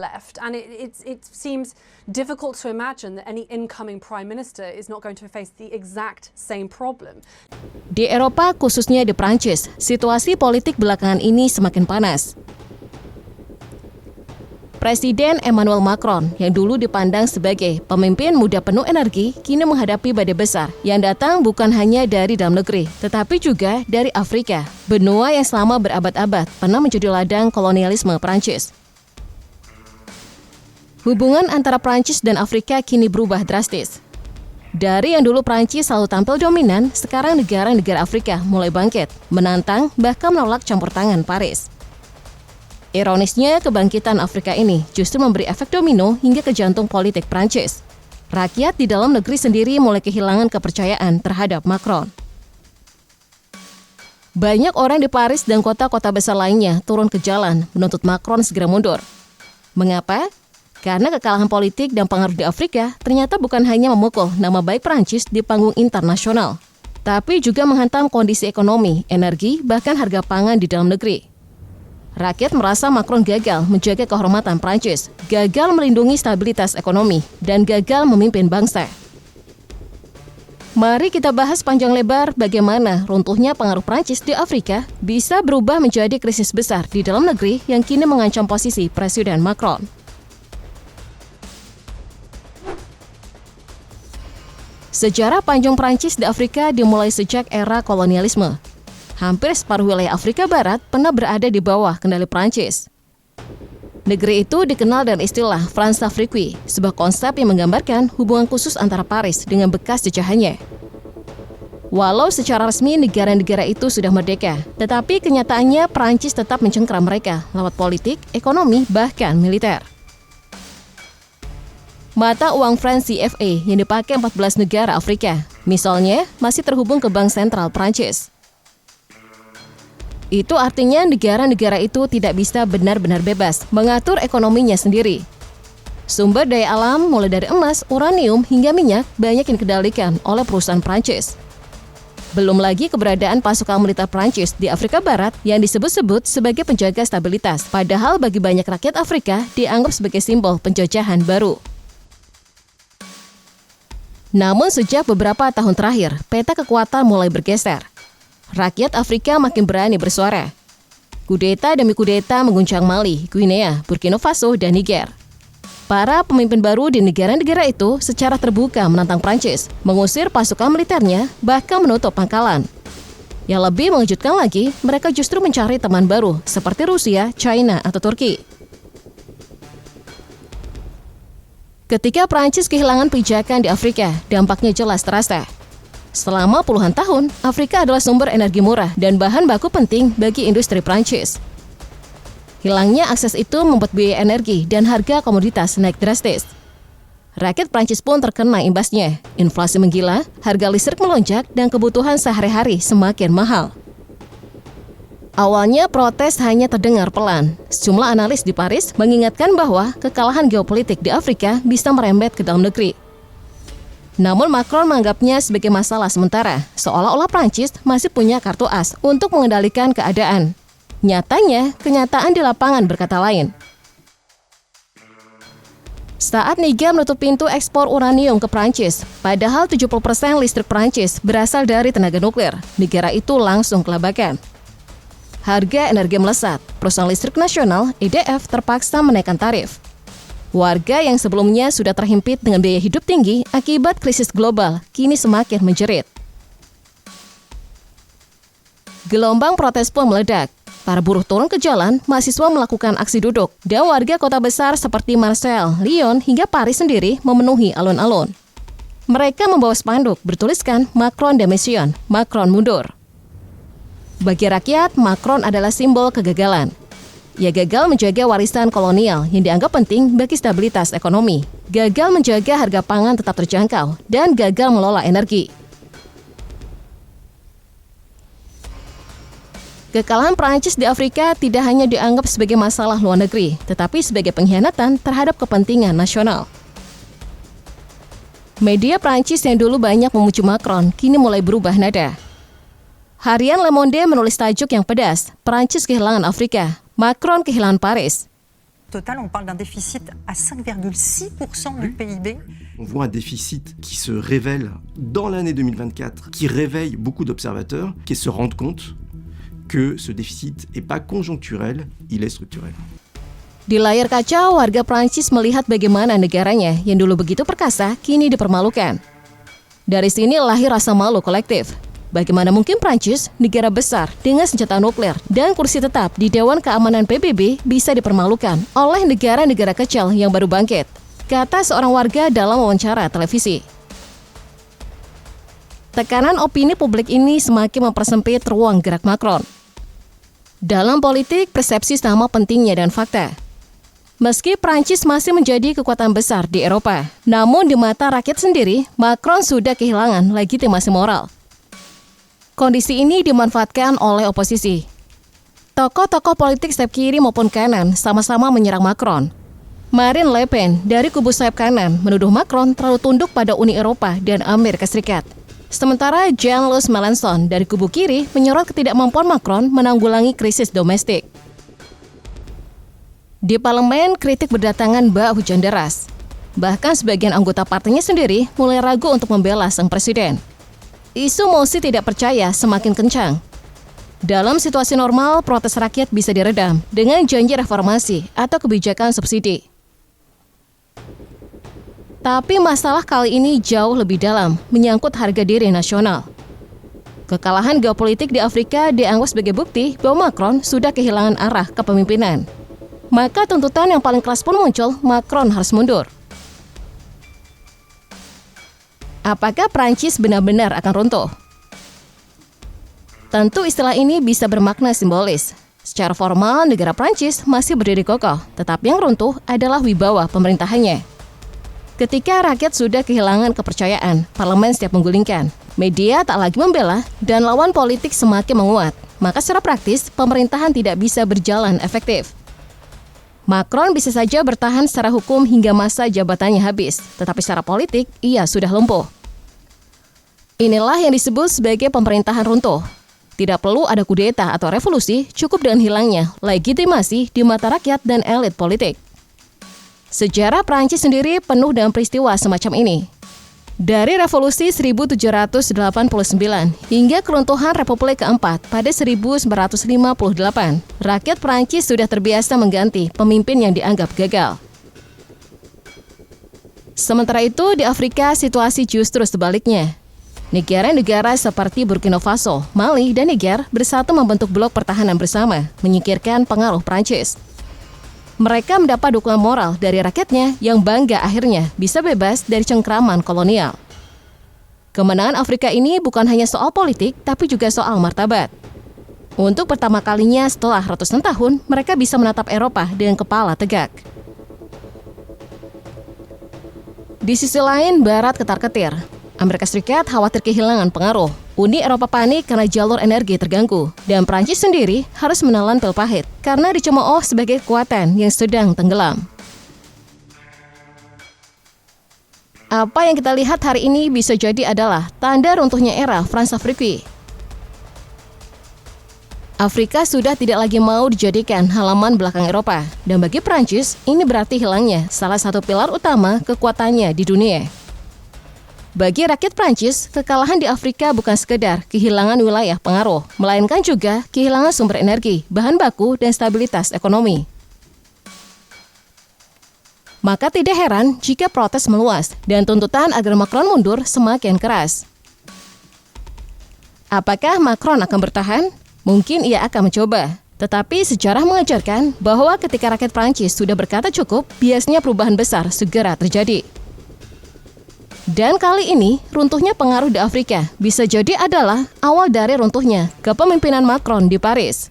left, and it seems difficult to imagine that any incoming prime minister is not going to face the exact same problem. Di Eropa, khususnya di Prancis, situasi politik belakangan ini semakin panas. Presiden Emmanuel Macron yang dulu dipandang sebagai pemimpin muda penuh energi, kini menghadapi badai besar yang datang bukan hanya dari dalam negeri, tetapi juga dari Afrika, benua yang selama berabad-abad pernah menjadi ladang kolonialisme Prancis. Hubungan antara Prancis dan Afrika kini berubah drastis. Dari yang dulu Prancis selalu tampil dominan, sekarang negara-negara Afrika mulai bangkit, menantang bahkan menolak campur tangan Paris. Ironisnya, kebangkitan Afrika ini justru memberi efek domino hingga ke jantung politik Prancis. Rakyat di dalam negeri sendiri mulai kehilangan kepercayaan terhadap Macron. Banyak orang di Paris dan kota-kota besar lainnya turun ke jalan menuntut Macron segera mundur. Mengapa? Karena kekalahan politik dan pengaruh di Afrika ternyata bukan hanya memukul nama baik Prancis di panggung internasional, tapi juga menghantam kondisi ekonomi, energi, bahkan harga pangan di dalam negeri. Rakyat merasa Macron gagal menjaga kehormatan Prancis, gagal melindungi stabilitas ekonomi, dan gagal memimpin bangsa. Mari kita bahas panjang lebar bagaimana runtuhnya pengaruh Prancis di Afrika bisa berubah menjadi krisis besar di dalam negeri yang kini mengancam posisi Presiden Macron. Sejarah panjang Prancis di Afrika dimulai sejak era kolonialisme. Hampir separuh wilayah Afrika Barat pernah berada di bawah kendali Prancis. Negeri itu dikenal dengan istilah France-Afrique, sebuah konsep yang menggambarkan hubungan khusus antara Paris dengan bekas jajahannya. Walau secara resmi negara-negara itu sudah merdeka, tetapi kenyataannya Prancis tetap mencengkeram mereka lewat politik, ekonomi, bahkan militer. Mata uang franc CFA yang dipakai 14 negara Afrika, misalnya, masih terhubung ke Bank Sentral Prancis. Itu artinya negara-negara itu tidak bisa benar-benar bebas mengatur ekonominya sendiri. Sumber daya alam mulai dari emas, uranium, hingga minyak banyak yang dikendalikan oleh perusahaan Prancis. Belum lagi keberadaan pasukan militer Prancis di Afrika Barat yang disebut-sebut sebagai penjaga stabilitas, padahal bagi banyak rakyat Afrika dianggap sebagai simbol penjajahan baru. Namun sejak beberapa tahun terakhir, peta kekuatan mulai bergeser. Rakyat Afrika makin berani bersuara. Kudeta demi kudeta mengguncang Mali, Guinea, Burkina Faso, dan Niger. Para pemimpin baru di negara-negara itu secara terbuka menantang Prancis, mengusir pasukan militernya, bahkan menutup pangkalan. Yang lebih mengejutkan lagi, mereka justru mencari teman baru seperti Rusia, China, atau Turki. Ketika Prancis kehilangan pijakan di Afrika, dampaknya jelas terasa. Selama puluhan tahun, Afrika adalah sumber energi murah dan bahan baku penting bagi industri Prancis. Hilangnya akses itu membuat biaya energi dan harga komoditas naik drastis. Rakyat Prancis pun terkena imbasnya. Inflasi menggila, harga listrik melonjak, dan kebutuhan sehari-hari semakin mahal. Awalnya protes hanya terdengar pelan. Sejumlah analis di Paris mengingatkan bahwa kekalahan geopolitik di Afrika bisa merembet ke dalam negeri. Namun Macron menganggapnya sebagai masalah sementara, seolah-olah Prancis masih punya kartu as untuk mengendalikan keadaan. Nyatanya, kenyataan di lapangan berkata lain. Saat Niger menutup pintu ekspor uranium ke Prancis, padahal 70% listrik Prancis berasal dari tenaga nuklir, negara itu langsung kelabakan. Harga energi melesat, perusahaan listrik nasional EDF terpaksa menaikkan tarif. Warga yang sebelumnya sudah terhimpit dengan biaya hidup tinggi akibat krisis global, kini semakin menjerit. Gelombang protes pun meledak. Para buruh turun ke jalan, mahasiswa melakukan aksi duduk, dan warga kota besar seperti Marseille, Lyon, hingga Paris sendiri memenuhi alun-alun. Mereka membawa spanduk bertuliskan Macron démission, Macron mundur. Bagi rakyat, Macron adalah simbol kegagalan. Ia gagal menjaga warisan kolonial yang dianggap penting bagi stabilitas ekonomi, gagal menjaga harga pangan tetap terjangkau, dan gagal mengelola energi. Kekalahan Prancis di Afrika tidak hanya dianggap sebagai masalah luar negeri, tetapi sebagai pengkhianatan terhadap kepentingan nasional. Media Prancis yang dulu banyak memuji Macron, kini mulai berubah nada. Harian Le Monde menulis tajuk yang pedas, Prancis kehilangan Afrika, Macron kehilangan Paris. total, on parle d'un déficit à 5,6% du PIB. On voit un déficit qui se révèle dans l'année 2024, qui réveille beaucoup d'observateurs qui se rendent compte que ce déficit n'est pas conjoncturel, il est structurel. Di layar kaca, warga Prancis melihat bagaimana negaranya yang dulu begitu perkasa kini dipermalukan. Dari sini lahir rasa malu kolektif. Bagaimana mungkin Prancis, negara besar dengan senjata nuklir dan kursi tetap di Dewan Keamanan PBB bisa dipermalukan oleh negara-negara kecil yang baru bangkit, kata seorang warga dalam wawancara televisi. Tekanan opini publik ini semakin mempersempit ruang gerak Macron. Dalam politik, persepsi sama pentingnya dan fakta. Meski Prancis masih menjadi kekuatan besar di Eropa, namun di mata rakyat sendiri, Macron sudah kehilangan legitimasi moral. Kondisi ini dimanfaatkan oleh oposisi. Tokoh-tokoh politik sayap kiri maupun kanan sama-sama menyerang Macron. Marine Le Pen dari kubu sayap kanan menuduh Macron terlalu tunduk pada Uni Eropa dan Amerika Serikat. Sementara Jean-Luc Mélenchon dari kubu kiri menyorot ketidakmampuan Macron menanggulangi krisis domestik. Di parlemen, kritik berdatangan bak hujan deras. Bahkan sebagian anggota partainya sendiri mulai ragu untuk membela sang presiden. Isu mosi tidak percaya semakin kencang. Dalam situasi normal, protes rakyat bisa diredam dengan janji reformasi atau kebijakan subsidi. Tapi masalah kali ini jauh lebih dalam, menyangkut harga diri nasional. Kekalahan geopolitik di Afrika dianggap sebagai bukti bahwa Macron sudah kehilangan arah kepemimpinan. Maka tuntutan yang paling keras pun muncul, Macron harus mundur. Apakah Prancis benar-benar akan runtuh? Tentu istilah ini bisa bermakna simbolis. Secara formal, negara Prancis masih berdiri kokoh, tetapi yang runtuh adalah wibawa pemerintahannya. Ketika rakyat sudah kehilangan kepercayaan, parlemen siap menggulingkan, media tak lagi membela, dan lawan politik semakin menguat, maka secara praktis, pemerintahan tidak bisa berjalan efektif. Macron bisa saja bertahan secara hukum hingga masa jabatannya habis, tetapi secara politik, ia sudah lumpuh. Inilah yang disebut sebagai pemerintahan runtuh. Tidak perlu ada kudeta atau revolusi, cukup dengan hilangnya legitimasi di mata rakyat dan elit politik. Sejarah Prancis sendiri penuh dengan peristiwa semacam ini. Dari revolusi 1789 hingga keruntuhan Republik keempat pada 1958, rakyat Prancis sudah terbiasa mengganti pemimpin yang dianggap gagal. Sementara itu, di Afrika situasi justru sebaliknya. Negara-negara seperti Burkina Faso, Mali, dan Niger bersatu membentuk blok pertahanan bersama, menyingkirkan pengaruh Prancis. Mereka mendapat dukungan moral dari rakyatnya yang bangga akhirnya bisa bebas dari cengkraman kolonial. Kemenangan Afrika ini bukan hanya soal politik, tapi juga soal martabat. Untuk pertama kalinya setelah ratusan tahun, mereka bisa menatap Eropa dengan kepala tegak. Di sisi lain, Barat ketar-ketir. Amerika Serikat khawatir kehilangan pengaruh. Uni Eropa panik karena jalur energi terganggu. Dan Prancis sendiri harus menelan pil pahit karena dicemooh sebagai kekuatan yang sedang tenggelam. Apa yang kita lihat hari ini bisa jadi adalah tanda runtuhnya era Franz-Afrique. Afrika sudah tidak lagi mau dijadikan halaman belakang Eropa. Dan bagi Prancis, ini berarti hilangnya salah satu pilar utama kekuatannya di dunia. Bagi rakyat Prancis, kekalahan di Afrika bukan sekedar kehilangan wilayah pengaruh, melainkan juga kehilangan sumber energi, bahan baku, dan stabilitas ekonomi. Maka tidak heran jika protes meluas dan tuntutan agar Macron mundur semakin keras. Apakah Macron akan bertahan? Mungkin ia akan mencoba. Tetapi sejarah mengajarkan bahwa ketika rakyat Prancis sudah berkata cukup, biasanya perubahan besar segera terjadi. Dan kali ini, runtuhnya pengaruh di Afrika bisa jadi adalah awal dari runtuhnya kepemimpinan Macron di Paris.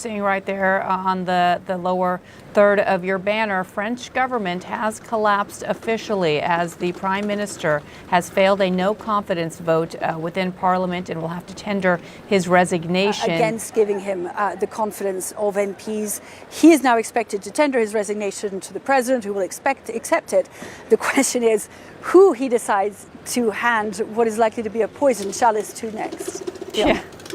Seeing right there on the lower third of your banner, French government has collapsed officially as the Prime Minister has failed a no-confidence vote within Parliament and will have to tender his resignation. Against giving him the confidence of MPs. He is now expected to tender his resignation to the President, who will accept it. The question is who he decides to hand what is likely to be a poison chalice to next. Yeah.